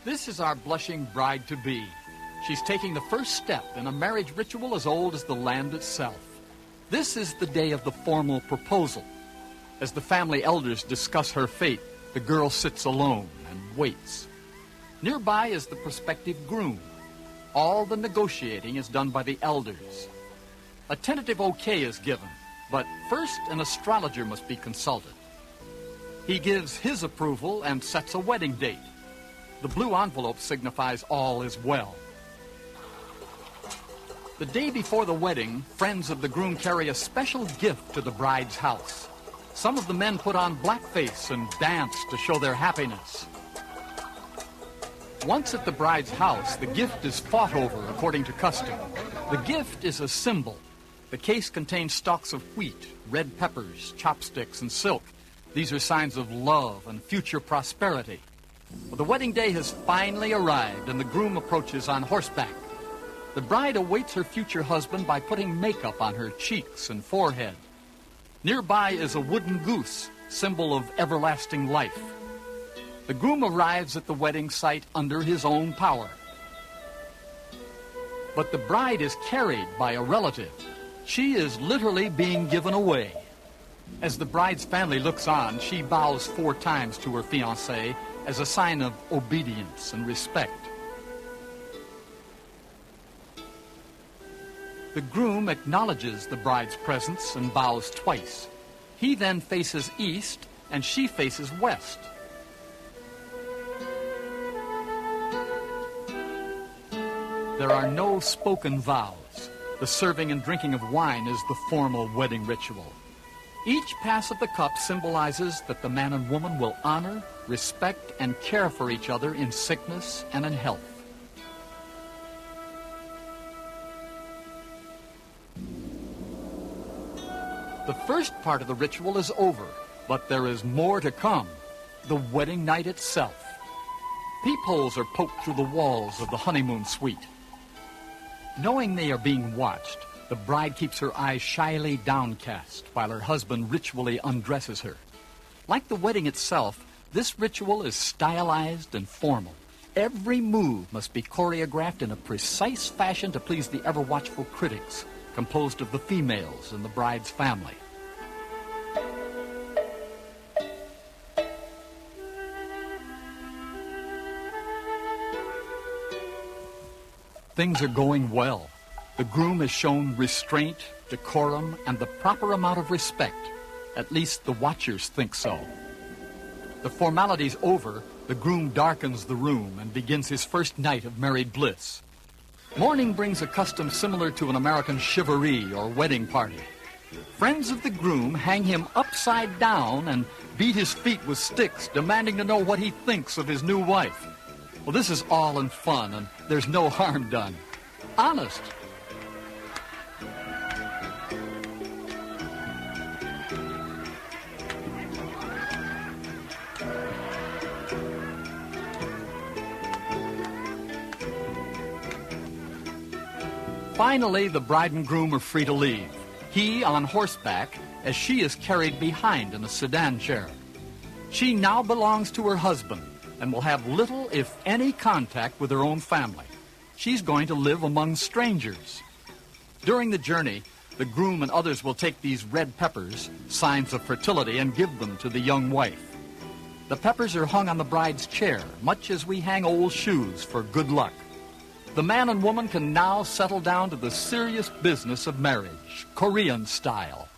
This is our blushing bride-to-be. She's taking the first step in a marriage ritual as old as the land itself. This is the day of the formal proposal. As the family elders discuss her fate, the girl sits alone and waits. Nearby is the prospective groom. All the negotiating is done by the elders. A tentative okay is given, but first an astrologer must be consulted. He gives his approval and sets a wedding date. The blue envelope signifies all is well. The day before the wedding, friends of the groom carry a special gift to the bride's house. Some of the men put on blackface and dance to show their happiness. Once at the bride's house, the gift is fought over according to custom. The gift is a symbol. The case contains stalks of wheat, red peppers, chopsticks, and silk. These are signs of love and future prosperity. Well, the wedding day has finally arrived, and the groom approaches on horseback. The bride awaits her future husband by putting makeup on her cheeks and forehead. Nearby is a wooden goose, symbol of everlasting life. The groom arrives at the wedding site under his own power. But the bride is carried by a relative. She is literally being given away. As the bride's family looks on, she bows 4 times to her fiancé as a sign of obedience and respect. The groom acknowledges the bride's presence and bows twice. He then faces east and she faces west. There are no spoken vows. The serving and drinking of wine is the formal wedding ritual. Each pass of the cup symbolizes that the man and woman will honor, respect, and care for each other in sickness and in health. The first part of the ritual is over, but there is more to come. The wedding night itself. Peepholes are poked through the walls of the honeymoon suite. Knowing they are being watched, the bride keeps her eyes shyly downcast while her husband ritually undresses her. Like the wedding itself, this ritual is stylized and formal. Every move must be choreographed in a precise fashion to please the ever-watchful critics, composed of the females in the bride's family. Things are going well. The groom has shown restraint, decorum, and the proper amount of respect. At least the watchers think so. The formalities over, the groom darkens the room and begins his first night of married bliss. Morning brings a custom similar to an American chivalry or wedding party. Friends of the groom hang him upside down and beat his feet with sticks, demanding to know what he thinks of his new wife. Well, this is all in fun, and there's no harm done. Honest. Finally, the bride and groom are free to leave. He on horseback, as she is carried behind in a sedan chair. She now belongs to her husband and will have little, if any, contact with her own family. She's going to live among strangers. During the journey, the groom and others will take these red peppers, signs of fertility, and give them to the young wife. The peppers are hung on the bride's chair, much as we hang old shoes for good luck. The man and woman can now settle down to the serious business of marriage, Korean style.